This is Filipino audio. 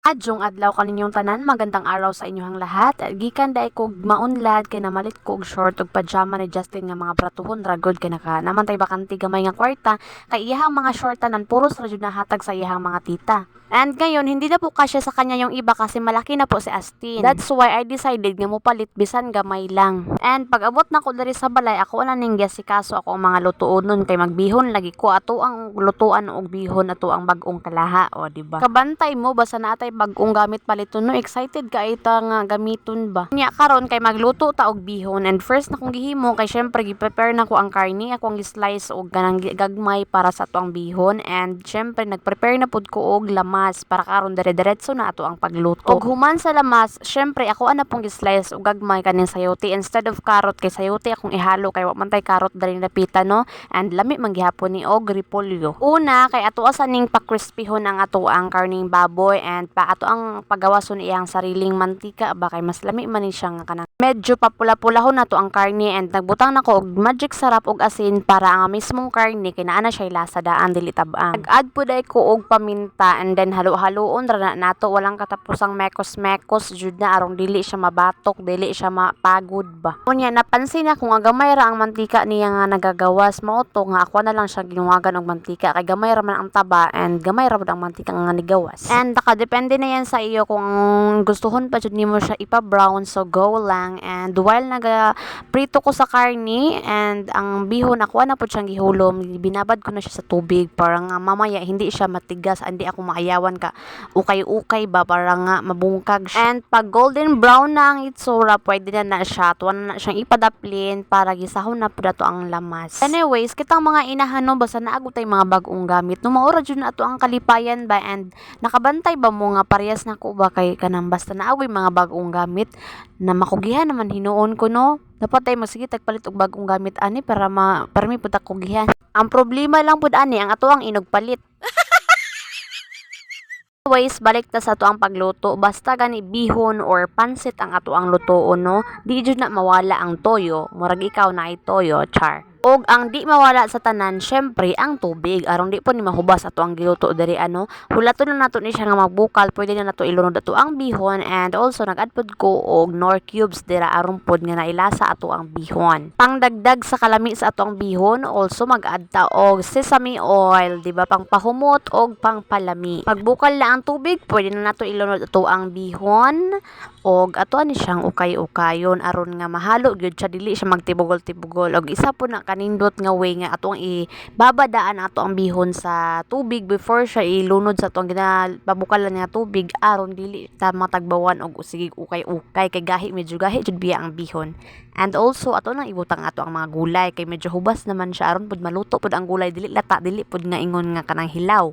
Adyong adlaw kaninyong tanan, magandang araw sa inyong lahat. Gikan dai kog maunlad kay namalit kog short ug pajama ni Justin nga mga bratuhon ragod kay naka naman tay bakanti gamay nga kwarta kay iyahang mga short tanan puros ra jud nahatag sa iyahang mga tita. And ngayon, hindi na po kasya sa kanya yung iba kasi malaki na po si Astin. That's why I decided nga mo palit bisan gamay lang. And pag abot na ko diri sa balay, ako na ning kaso ako ang mga lutuon nun kay magbihon lagi ko ato ang lutuan og bihon ato ang bag-ong kalaha, o di ba? Kabantay mo basta naatay bag-ong gamit paliton no, excited ka ita nga gamiton ba. Nya karon kay magluto ta og bihon, and first na kong gihimo kay syempre gi-prepare na ko ang karni, akong gi-slice og ganang gagmay para sa ato ang bihon, and syempre nag-prepare na pud ko og lamas para karon dire-diretso na ato ang pagluto. Og human sa lamas, syempre ako ana pong gi-slice og gagmay kaning sayote instead of carrot kay sayote akong ihalo kay wa man tay carrot dali napita no, and lami man gihapon ni og repolyo. Una kay ato asaning pa-crispyhon ang ato ang karning baboy, and pa ato ang pagawason iyang sariling mantika ba kay mas lami man ni siya nga kanang medyo papula-pulahon nato ang karne, and nagbutang nako og magic sarap og asin para ang mismong karne kay naa na siya lasa daan dili tab-ang. Nag-add pud ay ko og paminta, and then halo-haloon ra na nato, walang katapusang mekos-mekos jud na arong dili siya mabatok, dili siya mapagod ba. Unya napansin na kung gamay ra ang mantika niya nga nagagawas, mao to nga ako na lang siya ginuwagan og mantika kay gamay ra man ang taba and gamay ra pud ang mantika nga nigawas. And nakadepende na yan sa iyo kung gustuhon pa jud nimo siya ipa-brown, so go lang. And while naga prito ko sa karni and ang bihon ako na pud siyang gihulom, binabad ko na siya sa tubig para nga mamaya hindi siya matigas, hindi ako maayawan ka ukay-ukay ba para nga mabungkag siya. And pag golden brown na ang itsura, pwede na siya tuwan na siyang ipadaplin para gisahon na pud ato ang lamas. Anyways, kitang mga inahan no, basta naago tay mga bag-ong gamit no, maura jud na ato ang kalipayan ba, and nakabantay ba mo nga parehas na ko ba kay kanang basta naagoy mga bag-ong gamit na makugihan naman hinuon ko no. Dapat tay magsige tagpalit og bagong gamit ani para parmi pud kugihan. Ang problema lang pud ani ang ato ang inog palit. Anyways, balik ta sa ato ang pagluto. Basta gani bihon or pansit ang ato ang lutoon no, di jud na mawala ang toyo, murag ikaw na ay toyo, char. Og ang di mawala sa tanan, syempre ang tubig aron di po ni mahubas ato ang giluto diri ano. Hulaton na nato ni siya nga magbukal, pwede na nato ilunod ato ang bihon, and also nag-add pod ko og nor cubes dira aron pod nga nailasa ato ang bihon. Pangdagdag sa kalami sa ato ang bihon, also mag-add ta og sesame oil, di ba, pang pahumot og pang palami. Pagbukal na ang tubig, pwede na nato ilunod ato ang bihon og ato ni siyang ukay-ukayon aron nga mahalo gyud siya, dili siya magtibugol-tibugol. Og isa po na kanindot nga way nga atong ibabadaan ato ang bihon sa tubig before siya ilunod sa atong ginapabukalan nga tubig aron dili ta matagbawan og sige ukay-ukay kay medyo gahi jud biya ang bihon. And also ato nang ibutang ato ang mga gulay kay medyo hubas naman siya aron pud maluto pud ang gulay, dili lata, dili pud nga ingon nga kanang hilaw.